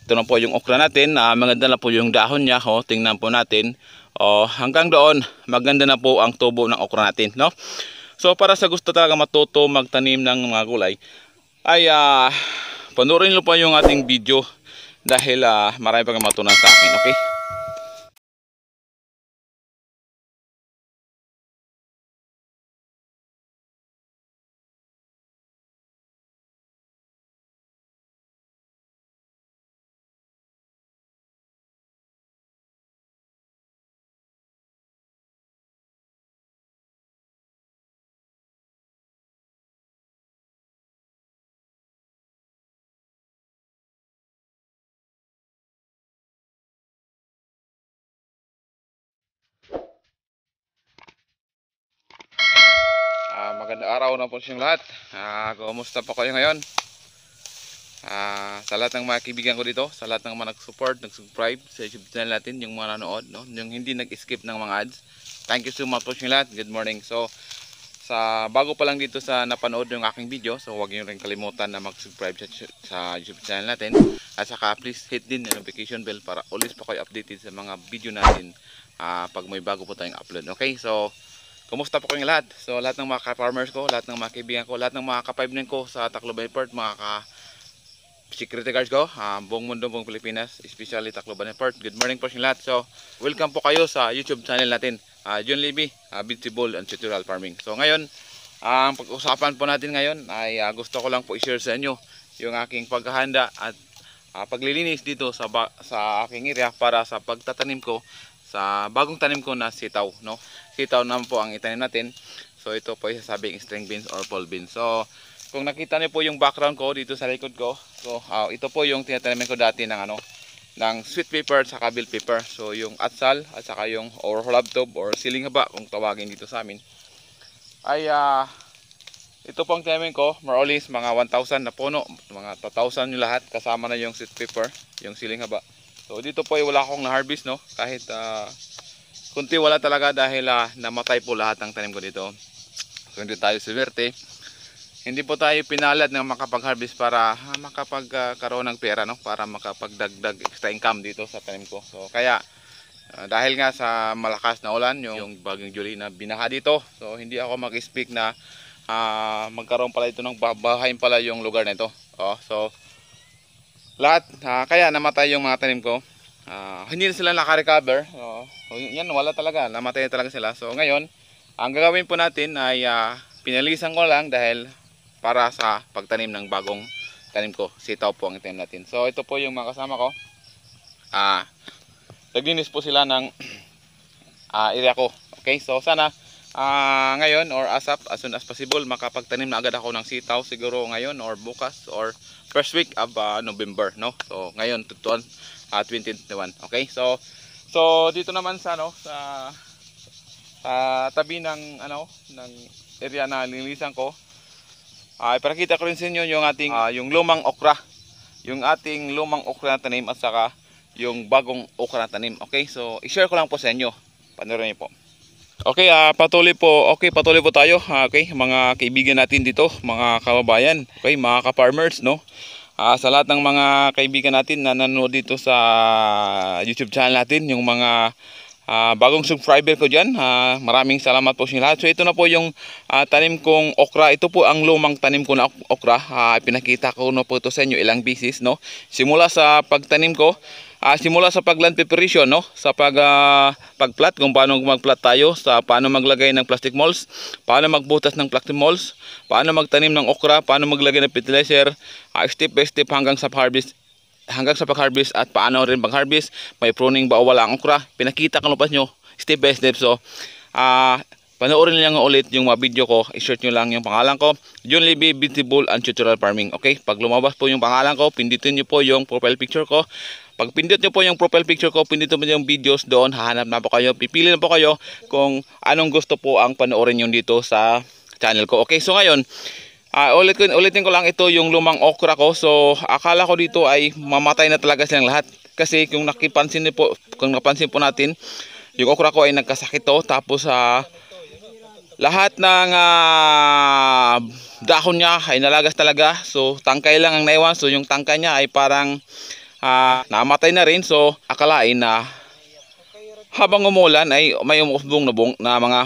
Ito na po yung okra natin. Maganda na po yung dahon niya. Tingnan po natin. Hanggang doon, maganda na po ang tubo ng okra natin. No? So para sa gusto talaga matuto magtanim ng mga gulay, ay panoorin nyo po yung ating video. Dahil marami pang matutunan sa akin. Okay? Magandang araw na po sa inyong lahat. Kumusta po kayo ngayon? Sa lahat ng mga kaibigan ko dito, sa lahat ng mga nag-support, nag-subscribe sa YouTube channel natin, yung mga nanood, no? Yung hindi nag-skip ng mga ads. Thank you so much po sa inyong lahat. Good morning. So, sa bago pa lang dito sa napanood yung aking video, so huwag niyo rin kalimutan na mag-subscribe sa YouTube channel natin. At saka please hit din yung notification bell para always po kayo updated sa mga video natin pag may bago po tayong upload. Okay, so kumusta po kayong lahat? So lahat ng mga ka-farmers ko, lahat ng mga kaibigan ko, lahat ng mga ka-5 ko sa Tacloban Airport, mga security guards ko, buong mundo, buong Pilipinas, especially Tacloban Airport. Good morning po sa lahat. So welcome po kayo sa YouTube channel natin, John Libby, Vegetable and Tutorial Farming. So ngayon, ang pag-usapan po natin ngayon ay gusto ko lang po i-share sa inyo yung aking paghahanda at paglilinis dito sa aking area para sa pagtatanim ko sa bagong tanim ko na sitaw, no? Sitaw naman po ang itanim natin. So ito po ay sasabing string beans or pole beans. So kung nakita niyo po yung background ko dito sa likod ko, so ito po yung tinataniman ko dati ng ng sweet pepper at saka bell pepper. So yung atsal at saka yung or halabtob or siling haba kung tawagin dito sa amin, ay ito pong tinamin ko, more or less mga 1,000 na puno, mga 2,000 yung lahat kasama na yung sweet pepper, yung siling haba. So dito po ay wala akong na-harvest, no? Kahit kunti wala talaga dahil namatay po lahat ng tanim ko dito. So hindi tayo swerte. Hindi po tayo pinalad na makapag-harvest para makapagkaroon ng pera, no? Para makapagdagdag extra income dito sa tanim ko. So kaya dahil nga sa malakas na ulan, yung Bagyong Julie na binaha dito. So hindi ako mag-speak na magkaroon pala ito ng bahayin pala yung lugar na ito. So lahat, kaya namatay yung mga tanim ko. Hindi na sila naka-recover. Yan, wala talaga, namatay talaga sila. So ngayon, ang gagawin po natin ay pinalisan ko lang dahil para sa pagtanim ng bagong tanim ko. Sitaw po ang itanim natin. So ito po yung mga kasama ko. Naglinis po sila ng area ko. Okay, so sana ngayon or as soon as possible makapagtanim na agad ako ng sitaw, siguro ngayon or bukas or first week of November, no? So ngayon 2021. Okay? So dito naman sa sa tabi ng ng area na nilinisan ko, ipakita ko rin sa inyo yung ating yung lumang okra. Yung ating lumang okra na tanim at saka yung bagong okra na tanim. Okay? So i-share ko lang po sa inyo. Panoorin niyo po. Okay, patuloy po tayo. Okay, mga kaibigan natin dito, mga kababayan, okay, mga ka-farmers, no? Sa lahat ng mga kaibigan natin na nanonood dito sa YouTube channel natin, yung mga bagong subscriber ko diyan, maraming salamat po sa inyo lahat. So ito na po yung tanim kong okra. Ito po ang lumang tanim ko na okra. Pinakita ko na po ito sa inyo ilang beses, no? Simula sa pagtanim ko, simula sa pagland preparation, no? Sa pagplat, kung paano magplat tayo, sa paano maglagay ng plastic molds, paano magbutas ng plastic molds, paano magtanim ng okra, paano maglagay ng fertilizer, step by step hanggang sa pag-harvest at paano rin mag-harvest, may pruning ba o wala ang okra. Pinakita ko pa nyo step by step. So panoorin niyo ulit yung mga video ko. I-search nyo lang yung pangalan ko, John Libby, Vegetable and Tutorial Farming. Okay, pag lumabas po yung pangalan ko, pindutin nyo po yung profile picture ko. Pag pindot nyo po yung profile picture ko, pindutin mo yung videos doon, hahanap na po kayo, pipili na po kayo kung anong gusto po ang panoorin nyo dito sa channel ko. Okay, so ngayon, ulitin ko lang, ito yung lumang okra ko. So akala ko dito ay mamatay na talaga silang lahat. Kasi kung napansin po natin, yung okra ko ay nagkasakit to. Tapos lahat ng dahon niya ay nalagas talaga. So tangkay lang ang naiwan. So yung tangkay niya ay parang namatay na rin. So akalain na habang umulan ay may umusbong na mga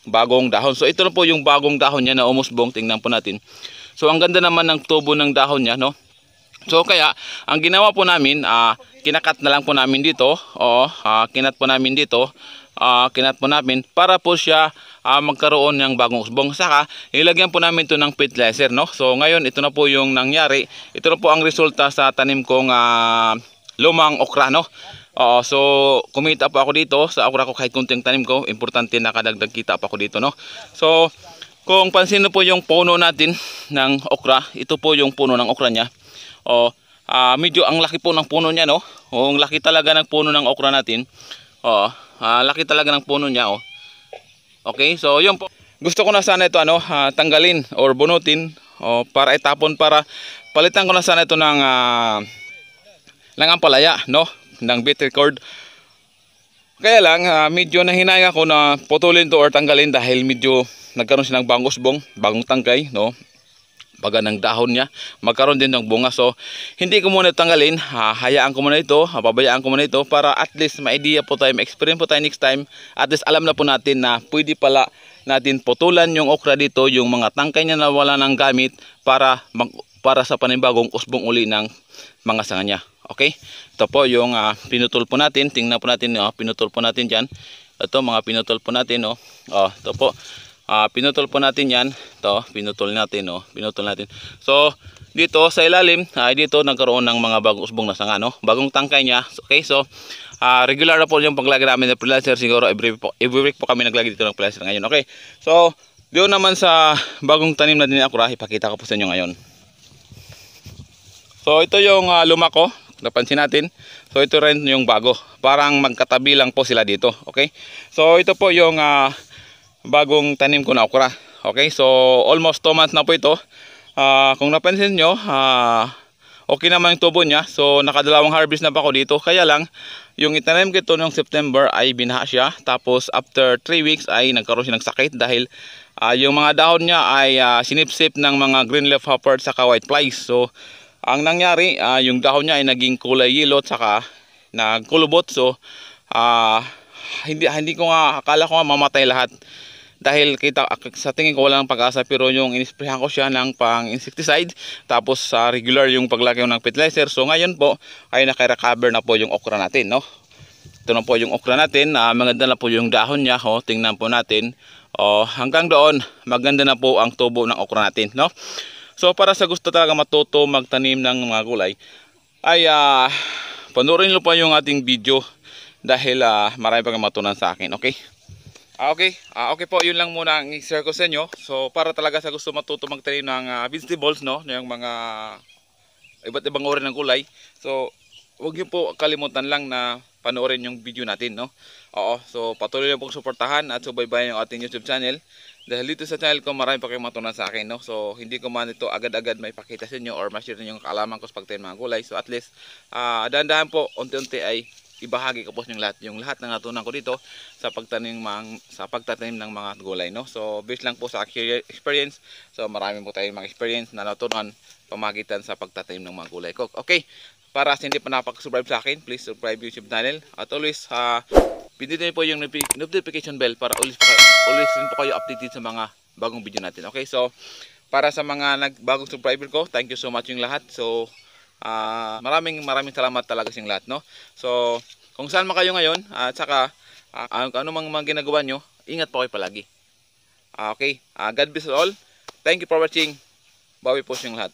bagong dahon. So ito na po yung bagong dahon niya na umusbong. Tingnan po natin. So ang ganda naman ng tubo ng dahon niya, no? So kaya ang ginawa po namin, kinakat na lang po namin dito. Kinat po namin dito. Kinat po namin para po siya magkaroon ng bagong usbong. Saka ilagyan po namin to ng fertilizer, no? So ngayon ito na po yung nangyari. Ito na po ang resulta sa tanim kong lumang okra, no? So kumita po ako dito sa okra ko kahit kunting tanim ko. Importante nakadagdag kita pa ako dito, no? So kung pansin po yung puno natin ng okra, ito po yung puno ng okra niya. Medyo ang laki po ng puno niya, no? Ang laki talaga ng puno ng okra natin. Laki talaga ng puno niya, oh. Okay, so yun po. Gusto ko na sana ito tanggalin or bunutin para itapon, para palitan ko na sana ito ng ampalaya, no? Ng bitter cord. Kaya lang medyo nahinayang ako na putulin to or tanggalin dahil medyo nagkaroon siya ng bagong usbong, bagong tangkay, no? Baga ng dahon niya, magkaroon din ng bunga. So hindi ko muna tanggalin, hayaan ko muna ito, pabayaan ko muna ito para at least ma-idea po tayo, ma-experience po tayo next time. At least alam na po natin na pwede pala natin putulan yung okra dito, yung mga tangkay niya na wala ng gamit, para sa panibagong usbong uli ng mga sanga niya. Okay, ito po yung pinutol po natin. Tingnan po natin, pinutol po natin dyan. Ito mga pinutol po natin, ito po. Pinutol po natin yan. Ito, pinutol natin, pinutol natin. So, dito sa ilalim, dito nagkaroon ng mga bagong usbong na sanga, no? Bagong tangkay niya. Okay, so, regular na po yung paglagay namin ng fertilizer. Siguro, every week po kami naglagay dito ng fertilizer ngayon. Okay, so, doon naman sa bagong tanim na din ni okra, ipakita ko po sa inyo ngayon. So, ito yung lumako. Napansin natin. So, ito rin yung bago. Parang magkatabi lang po sila dito. Okay, so, ito po yung bagong tanim ko na okra. Okay, so almost 2 months na po ito. Kung napansin nyo, okay naman yung tubo niya. So nakadalawang harvest na pa ako dito. Kaya lang, yung itanim ko ito noong September ay binaha siya. Tapos after 3 weeks ay nagkaroon siya ng sakit dahil yung mga dahon niya ay sinipsip ng mga green leaf hopper at saka white flies. So ang nangyari, yung dahon niya ay naging kulay yellow at saka nagkulubot. So hindi ko nga, akala ko nga mamatay lahat. Dahil sa tingin ko walang pag-asa, pero yung inisprehan ko siya ng pang insecticide, tapos regular yung paglagay ng fertilizer. So ngayon po ay naka-recover na po yung okra natin, no? Ito na po yung okra natin, maganda na po yung dahon niya, tingnan po natin. Hanggang doon maganda na po ang tubo ng okra natin, no? So para sa gusto talaga matuto magtanim ng mga gulay ay panoorin niyo pa yung ating video dahil marami pang matutunan sa akin, okay? Okay po, yun lang muna ang i-share ko sa inyo. So para talaga sa gusto matuto magtanim ng vegetables, no, yung mga iba't ibang uri ng gulay. So huwag niyo po kalimutan lang na panoorin yung video natin, no. So patuloy lang po suportahan at subaybayan yung ating YouTube channel. Dahil dito sa channel ko marami pa kayong matutunan sa akin, no. So hindi ko man ito agad-agad maipakita sa inyo or ma-share yung kaalaman ko sa pagtanim ng mga gulay. So at least dahan-dahan po, unti-unti ay ibahagi ko po yung lahat ng natutunan ko dito sa pagtanim ng mga gulay, no. So based lang po sa experience. So marami po tayong mga experience na natutunan pamagitan sa pagtatanim ng mga gulay ko. Okay, para sa hindi pa nakapag-subscribe sa akin, please subscribe YouTube channel at always pindutin po yung notification bell para always rin po kayo updated sa mga bagong video natin. Okay, so para sa mga bagong subscriber ko, thank you so much yung lahat. So maraming salamat talaga sa lahat, no. So kung saan man kayo ngayon at saka ano mang mga ginagawa nyo, ingat po kayo palagi. Okay, God bless all. Thank you for watching. Bawi po sa lahat.